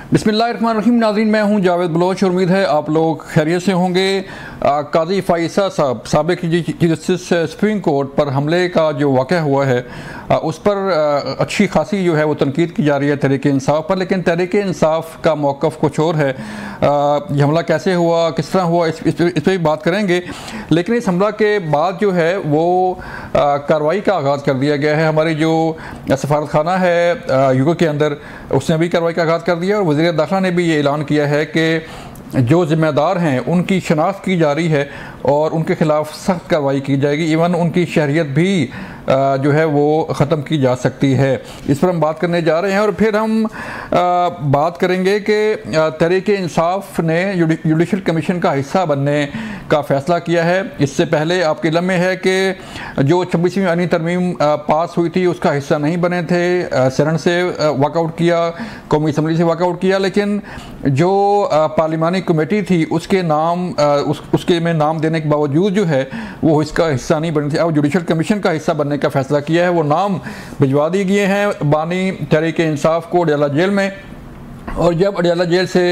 बिस्मिल्लाहिर्रहमानिर्रहीम। नाज़रीन, मैं हूं जावेद बलोच और उम्मीद है आप लोग खैरियत से होंगे। काजी फ़ाइज़ा साहब साबिक़ चीफ जस्टिस सुप्रीम कोर्ट पर हमले का जो वाक़या हुआ है उस पर अच्छी खासी जो है वो तनकीद की जा रही है तहरीक इंसाफ पर, लेकिन तहरीक इंसाफ का मौक़िफ़ कुछ और है। ये हमला कैसे हुआ, किस तरह हुआ, इस पर भी बात करेंगे। लेकिन इस हमला के बाद जो है वो कार्रवाई का आगाज़ कर दिया गया है। हमारी जो सफारत खाना है यूके के अंदर, उसने भी कार्रवाई का आगाज़ कर दिया और वज़ीर दाखिला ने भी ये ऐलान किया है कि जो ज़िम्मेदार हैं उनकी शनाख्त की जा रही है और उनके ख़िलाफ़ सख्त कार्रवाई की जाएगी। इवन उनकी शहरियत भी जो है वो ख़त्म की जा सकती है। इस पर हम बात करने जा रहे हैं और फिर हम बात करेंगे कि तहरीक इंसाफ ने जुडिशल कमीशन का हिस्सा बनने का फ़ैसला किया है। इससे पहले आपके इल्म में है कि जो 26वीं आईनी तरमीम पास हुई थी उसका हिस्सा नहीं बने थे, सेनेट से वॉकआउट किया, कौमी असम्बली से वॉकआउट किया, लेकिन जो पार्लिमानी कमेटी थी उसके नाम उसके में नाम देने के बावजूद जो है वो इसका हिस्सा नहीं बनी थी। अब जुडिशल कमीशन का हिस्सा बनने का फैसला किया है। वो नाम भिजवा दिए गए हैं बानी तहरीक इंसाफ को अडयाला जेल में, और जब अडयाला जेल से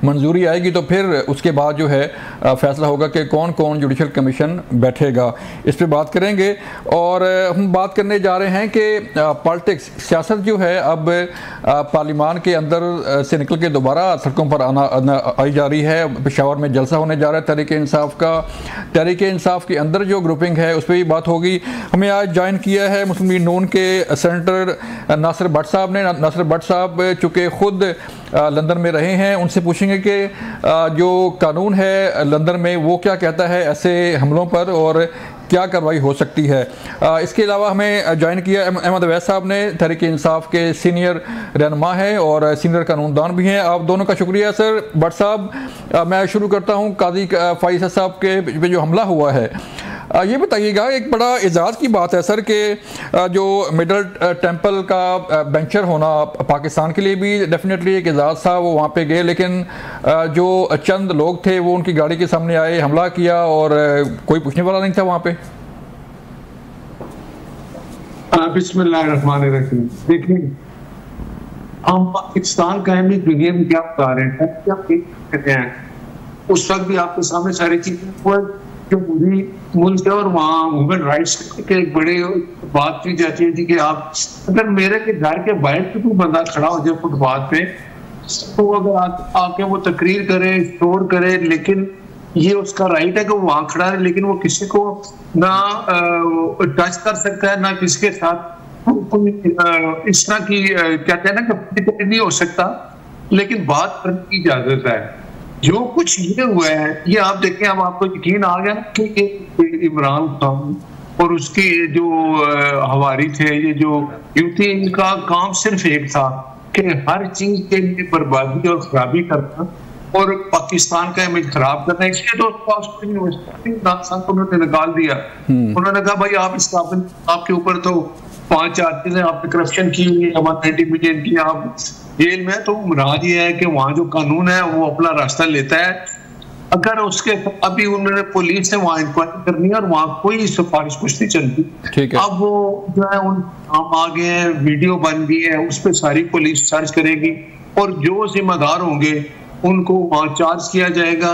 मंजूरी आएगी तो फिर उसके बाद जो है फ़ैसला होगा कि कौन कौन जुडिशल कमीशन बैठेगा। इस पर बात करेंगे। और हम बात करने जा रहे हैं कि पॉलिटिक्स, सियासत जो है अब पार्लियामान के अंदर से निकल के दोबारा सड़कों पर आना आई जा रही है। पेशावर में जलसा होने जा रहा है तहरीक इंसाफ का। तहरीक इंसाफ के अंदर जो ग्रुपिंग है उस पर भी बात होगी। हमें आज ज्वाइन किया है मुस्लिम लीग नून के सेनेटर नासिर भट्ट साहब ने। नासिर भट्ट साहब चूँकि ख़ुद लंदन में रहे हैं, उनसे पूछेंगे कि जो कानून है लंदन में वो क्या कहता है ऐसे हमलों पर और क्या कार्रवाई हो सकती है। इसके अलावा हमें ज्वाइन किया अहमद अवैस साहब ने, तहरीक इंसाफ के सीनियर रहनुमा है और सीनियर कानूनदान भी हैं। आप दोनों का शुक्रिया। सर भट्ट साहब, मैं शुरू करता हूँ काजी फ़ाइज़ा साहब के पे जो हमला हुआ है, ये बताइएगा। एक बड़ा एजाज़ की बात है सर कि जो मिडल टेम्पल का बेंचर होना पाकिस्तान के लिए भी डेफिनेटली एक एजाज़ था। वो वहाँ पे गए, लेकिन जो चंद लोग थे वो उनकी गाड़ी के सामने आए, हमला किया और कोई पूछने वाला नहीं था वहाँ पे। बिस्मिल्लाहिर्रहमानिर्रहीम। देखिए, हम पाकिस्तान का दुनिया में क्या बता रहे हैं, क्या कहते हैं, उस वक्त भी आपके सामने सारी चीजें जो पूरी मुल्क है और वहाँ ह्यूमन राइट्स के एक बड़े बात की जाती थी कि आप अगर मेरे के घर के बाहर पे कोई बंदा खड़ा हो जाए फुटपाथ पे, तो अगर आके वो तकरीर करे, शोर करे, लेकिन ये उसका राइट है कि वो वहां खड़ा है, लेकिन वो किसी को ना टच कर सकता है, ना किसी के साथ इस तरह की कहते हैं ना कि नहीं हो सकता, लेकिन बात करने की इजाजत है। जो कुछ ये हुआ है ये आप देखें, अब आपको यकीन आ गया कि इमरान खान और उसके जो हवारी थे, ये जो यूथी, इनका काम सिर्फ एक था कि हर चीज के लिए बर्बादी और खराबी करना और पाकिस्तान का इमेज खराब करना। इसलिए तो उन्होंने निकाल दिया। उन्होंने कहा भाई आप इस आपके ऊपर तो 5-4 चीजें आपने करप्शन की, 190 मिलियन की, आप जेल में। तो मुराद ये है कि वहां जो कानून है वो अपना रास्ता लेता है। अगर उसके अभी उन्होंने पुलिस से वहां इंक्वायरी करनी है और वहां कोई सिफारिश कुछ नहीं चलती। अब वो जो है उन काम आ गए हैं, वीडियो बन गई है, उस पर सारी पुलिस सर्च करेगी और जो जिम्मेदार होंगे उनको वहां चार्ज किया जाएगा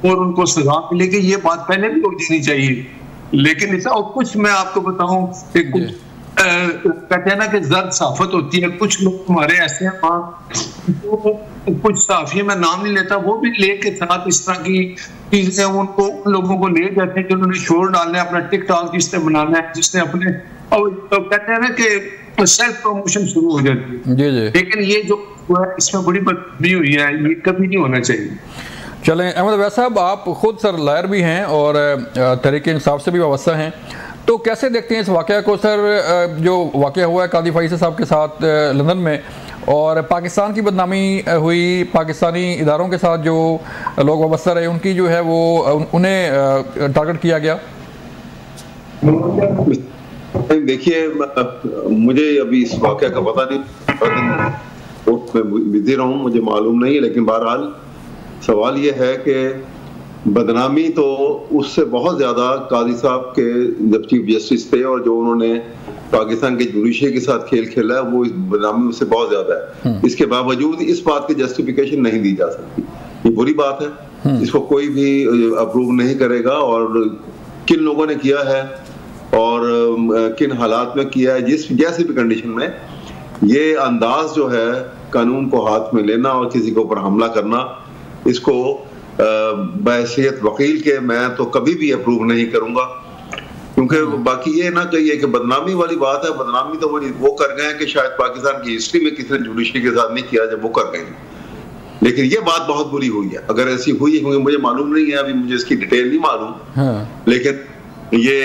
और उनको सजा मिलेगी। ये बात पहले भी हो जानी चाहिए। लेकिन ऐसा और कुछ मैं आपको बताऊं कि कहते हैं ना कि जर्द साफत होती है। कुछ लोग हमारे ऐसे हैं वहाँ, कुछ साफी में नाम नहीं लेता, वो भी लेके साथ इस तरह की चीजें उनको उन लोगों को ले जाते हैं कि उन्होंने शोर डालना है, अपना टिकटॉक जिसने बनाना है, जिसने अपने, और तो कहते हैं ना कि सेल्फ प्रमोशन शुरू हो जाती है। लेकिन ये जो इसमें बड़ी बदतमीजी हुई है, ये कभी नहीं होना चाहिए। चलें अहमद अवैस साहब, आप खुद सर लायर भी हैं और तहरीक इंसाफ से भी वाबस्ता हैं, तो कैसे देखते हैं इस वाक़या को सर, जो वाक़या हुआ है काजी फ़ाइज़ा साहब के साथ लंदन में, और पाकिस्तान की बदनामी हुई, पाकिस्तानी इदारों के साथ जो लोग वाबस्ता रहे उनकी जो है वो उन्हें टारगेट किया गया? देखिए, मुझे अभी इस वाक़या का पता नहीं, बिजी रहा हूँ, मुझे मालूम नहीं है। लेकिन बहरहाल सवाल ये है कि बदनामी तो उससे बहुत ज्यादा काजी साहब के जब चीफ जस्टिस थे और जो उन्होंने पाकिस्तान के जुडिशरी के साथ खेल खेला है, वो इस बदनामी से बहुत ज्यादा है। इसके बावजूद इस बात की जस्टिफिकेशन नहीं दी जा सकती। ये बुरी बात है, इसको कोई भी अप्रूव नहीं करेगा। और किन लोगों ने किया है और किन हालात में किया है, जिस जैसी भी कंडीशन में, ये अंदाज जो है कानून को हाथ में लेना और किसी के ऊपर हमला करना, इसको बहैसियत वकील के मैं तो कभी भी अप्रूव नहीं करूंगा। क्योंकि बाकी ये ना कहिए कि बदनामी वाली बात है, बदनामी तो वो कर गए हैं कि शायद पाकिस्तान की हिस्ट्री में किसी ने जुडिशरी के साथ नहीं किया जब वो कर गए। लेकिन ये बात बहुत बुरी हुई है, अगर ऐसी हुई है, क्योंकि मुझे मालूम नहीं है, अभी मुझे इसकी डिटेल नहीं मालूम, लेकिन ये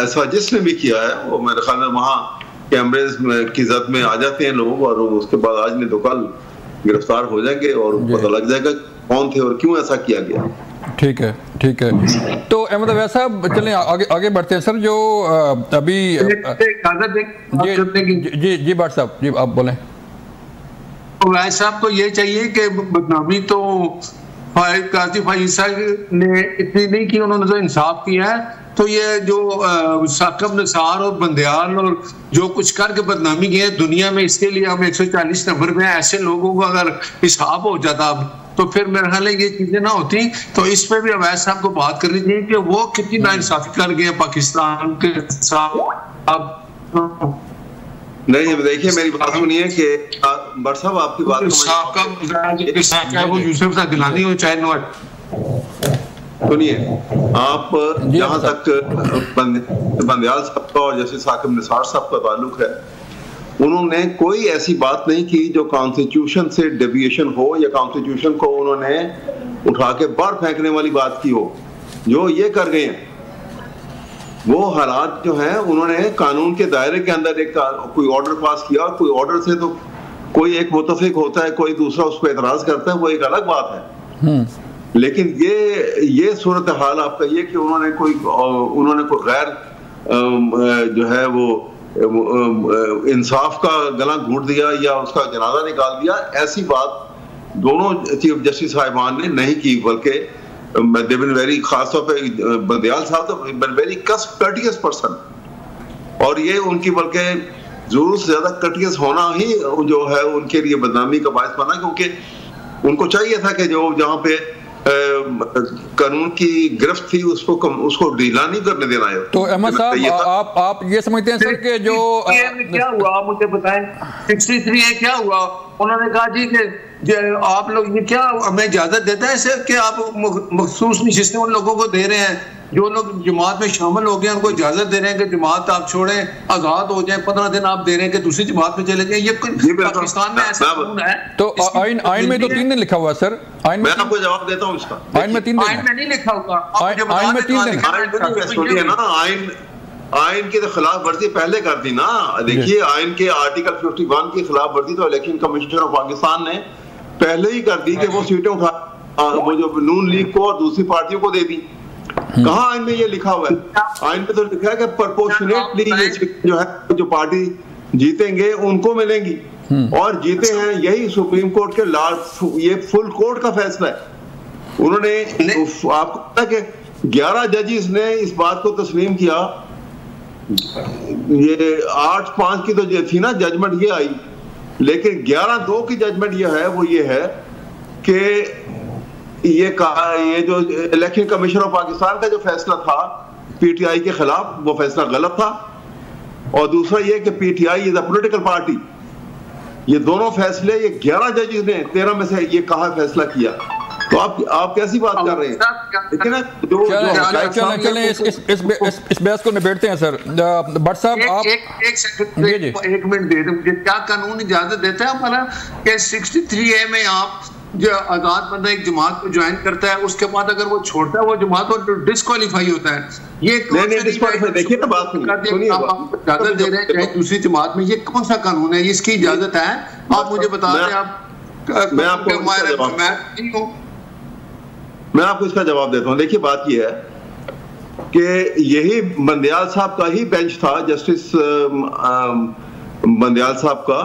ऐसा जिसने भी किया है वो मेरे ख्याल में वहाँ कैमरेज की जद में आ जाते हैं लोग, और उसके बाद आज नहीं तो कल गिरफ्तार हो जाएंगे और पता लग जाएगा कौन थे और क्यों ऐसा किया गया। ठीक है, ठीक है। तो अहमद अवैस साहब चलें आगे बढ़ते हैं सर। जो अभी जी भाट साहब, जी आप बोलें। अवैस साहब को ये चाहिए कि बदनामी तो काजी फाइसा ने इतनी नहीं की, उन्होंने तो इंसाफ किया है। तो ये जो साकिब निसार और बंदयाल और जो कुछ करके बदनामी की है दुनिया में, इसके लिए हम 140 नंबर में ऐसे लोगों को अगर हिसाब हो जाता तो फिर मेरे ख्याल है ये चीजें ना होती। तो इस पे भी अवैस साहब को बात करनी चाहिए कि वो कितनी नाइंसाफी कर गए पाकिस्तान के साथ। अब नहीं, देखिए मेरी बात सुनिए कि भट्ट साहब आपकी बात वो यूसुफ सा गिलानी हो चाहे नवाज, सुनिए आप, जहां तक बंदयाल साहब का और जैसे साकिब निसार साहब का ताल्लुक है, उन्होंने कोई ऐसी बात नहीं की जो कॉन्स्टिट्यूशन से डेविएशन हो या कॉन्स्टिट्यूशन को उन्होंने उठा के बाहर फेंकने वाली बात की हो। जो ये कर गए हैं वो हालात जो हैं, उन्होंने कानून के दायरे के अंदर एक कोई ऑर्डर पास किया, और कोई ऑर्डर से तो कोई एक मुतफिक होता है, कोई दूसरा उस पर एतराज करता है, वो एक अलग बात है। लेकिन ये सूरत हाल आपका ये कि उन्होंने कोई गैर जो है वो इंसाफ का गला घूट दिया या उसका जनाजा निकाल दिया, ऐसी बात दोनों चीफ जस्टिस साहिबान ने नहीं की, बल्कि वेरी खासतौर पे बंदयाल साहब तो वेरी कटियस पर्सन, और ये उनकी बल्कि जरूरत से ज्यादा कटियस होना ही जो है उनके लिए बदनामी का बायस बना, क्योंकि उनको चाहिए था कि जो जहाँ पे कानून की गिरफ्त थी उसको ढीला नहीं करने देना है। तो अहमद साहब आप ये समझते हैं सर कि जो क्या हुआ आप मुझे बताएं, 63 क्या हुआ? उन्होंने कहा जी कि आप लोग ये क्या हमें इजाजत देता है इसे कि आप मखसूस नशिस्तें उन लोगों को दे रहे हैं जो लोग जमात में शामिल हो गए, उनको इजाजत दे रहे हैं कि जमात आप छोड़ें, आजाद हो जाएं, 15 दिन आप दे रहे हैं कि दूसरी जमात में चले जाएं। ये पाकिस्तान में ऐसा कानून है। तो आइन में तो 3 दिन लिखा हुआ है सर। आइन में मैं आपको जवाब देता हूँ इसका। आइन में 3 दिन, आइन में नहीं लिखा हुआ, आइन में 3 दिन। आइन की तो खिलाफ वर्जी पहले कर दी ना। देखिए आइन के आर्टिकल 51 की खिलाफ वर्जी तो इलेक्शन कमीशन ऑफ पाकिस्तान ने पहले ही कर दी कि वो सीटें उठा वो जो नून लीग को और दूसरी पार्टियों को दे दी। कहाँ आइन में ये लिखा हुआ है? आइन में तो लिखा है कि प्रोपोर्शनेटली जो है जो पार्टी जीतेंगे उनको मिलेंगी, और जीते हैं यही सुप्रीम कोर्ट के ये फुल कोर्ट का फैसला है। उन्होंने आपको पता है कि 11 जजेस ने इस बात को तस्लीम किया। ये 8-5 की तो थी ना जजमेंट ये आई, लेकिन 11-2 की जजमेंट ये है, वो ये है कि ये जो इलेक्शन कमीशन ऑफ पाकिस्तान का जो फैसला था पीटीआई के खिलाफ, वो फैसला गलत था। और दूसरा ये कि PTI is a political party. ये दोनों फैसले ये 11 जजेस ने 13 में से ये कहा फैसला किया। तो आप कैसी बात कर रहे हैं? लेकिन चलें इस बहस को निबेड़ते हैं सर। भट्ट साहब आप एक मिनट दे दो मुझे। क्या कानून इजाजत देता है हमारा कि 63A में आप जो आजाद बंदा एक जमात को ज्वाइन करता है, उसके बाद अगर वो छोड़ता है वो जमात तो डिस्क्वालीफाई होता है। ये देखिए ना बात इजाजत दे रहे हैं दूसरी जमात में, ये कौन सा कानून है? इसकी इजाजत है? आप मुझे बता दें। आप मैं आपको इसका जवाब देता हूँ। देखिए बात यह है कि यही बंदयाल साहब का ही बेंच था, जस्टिस बंदयाल साहब का,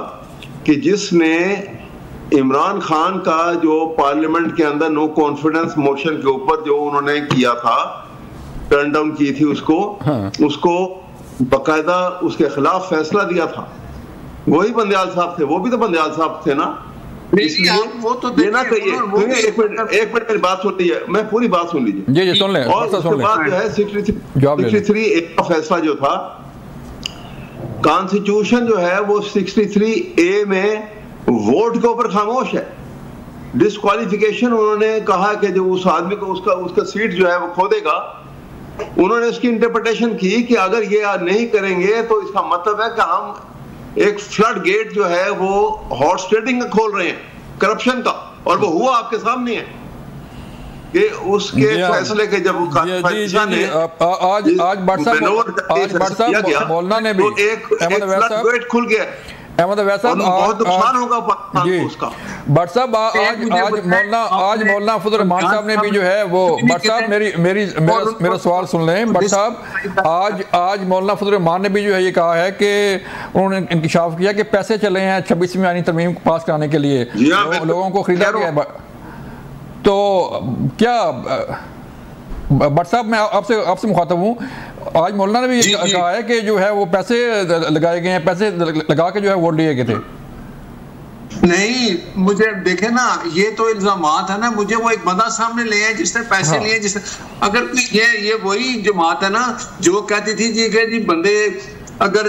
कि जिसने इमरान खान का जो पार्लियामेंट के अंदर नो कॉन्फिडेंस मोशन के ऊपर जो उन्होंने किया था, टर्न डाउन की थी उसको बाकायदा उसके खिलाफ फैसला दिया था, वही बंदयाल साहब थे, वो भी तो बंदयाल साहब थे ना। इसलिए वो तो देना चाहिए। एक मिनट मेरी बात सुन लीजिए, मैं पूरी बात सुन लीजिए। जी सुन लें। और उसके बाद जो है 63A का फैसला जो था, कॉन्स्टिट्यूशन जो है वो 63A में वोट के ऊपर खामोश है। डिस्क्वालिफिकेशन उन्होंने कहा कि जो उस आदमी को उसका सीट जो है वो खो देगा। उन्होंने उसकी इंटरप्रिटेशन की कि अगर ये नहीं करेंगे तो इसका मतलब है कि हम एक फ्लड गेट जो है वो हॉर्स ट्रेडिंग का खोल रहे हैं, करप्शन का, और वो हुआ आपके सामने है कि उसके फैसले के जब आज मौलाना ने भी गेट खुल गया, अहमद अवैस साहब बहुत नुकसान होगा पाकिस्तान को उसका। भट्ट साहब आज मौलाना फजल रहमान साहब ने भी जो है वो, भट्ट साहब मेरा सवाल सुन लें। भट्ट साहब आज मौलाना फजल रहमान ने भी जो है ये कहा है कि उन्होंने इंकशाफ किया कि पैसे चले हैं 26वीं आईनी तरमीम पास कराने के लिए, लोगों को खरीदा गया है। तो क्या भट्ट साहब, मैं आपसे मुखातब हूँ, आज मौलाना ने भी कहा है कि जो है वो पैसे लगाए गए हैं, पैसे लगा के जो है वोट लिए गए थे। नहीं, मुझे देखे ना, ये तो इल्जामात है ना, मुझे वो एक बंदा सामने ले आए जिसने पैसे लिए, जिसने, अगर ये वही जमात है ना जो कहती थी जी बंदे अगर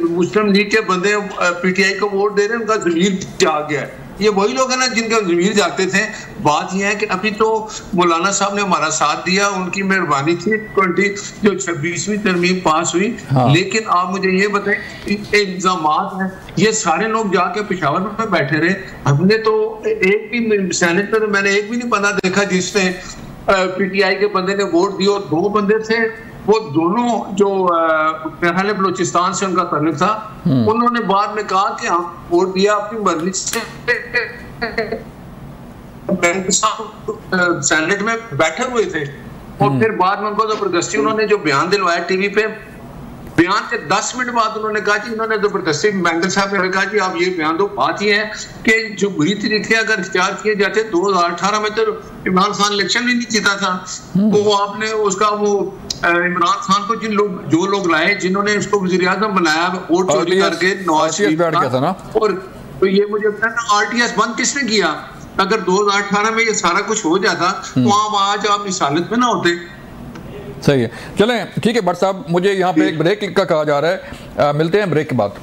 मुस्लिम लीग के बंदे पीटीआई को वोट दे रहे हैं, उनका ज़मीर जाग गया है। ये वही लोग हैं ना जिनके ज़मीर जागते थे। बात यह है कि अभी तो मौलाना साहब ने हमारा साथ दिया, उनकी मेहरबानी थी, 26वीं तरमीम पास हुई। लेकिन आप मुझे ये बताएं, इल्जामात हैं, ये सारे लोग जाके पेशावर में बैठे रहे। हमने तो एक भी सेनेट में मैंने एक भी नहीं बंदा देखा जिसने पीटीआई के बंदे ने वोट दिया। 2 बंदे थे, वो दोनों जो पहले बलोचिस्तान से उनका ताल्लुक था, उन्होंने बाद में कहा कि हम वोट दिया अपनी मर्जी से। सेनेट में बैठे हुए थे और फिर बाद में उनको जबरदस्ती उन्होंने जो बयान दिलवाया टीवी पे, बयान के 10 मिनट बाद उन्होंने कहा कि इन्होंने जबरदस्ती बैंगल साहब ने कहा कि आप ये बयान दो। बात ये है कि जो बुरी तरीके अगर इख्तियार किए जाते, 2018 में तो इमरान खान इलेक्शन भी नहीं जीता था, तो वो आपने उसका वो इमरान खान को जो लोग लाए, जिन्होंने उसको वज़ीर-ए-आज़म बनाया वोट चोरी करके, नवाज शरीफ का ना, और तो ये मुझे बताना RTS बंद किसने किया? अगर 2018 में ये सारा कुछ हो जाता तो हम आज आप इस हालत में ना होते। सही है, चलें ठीक है। भट्ट साहब, मुझे यहाँ पे एक ब्रेक का कहा जा रहा है, मिलते हैं ब्रेक के बाद।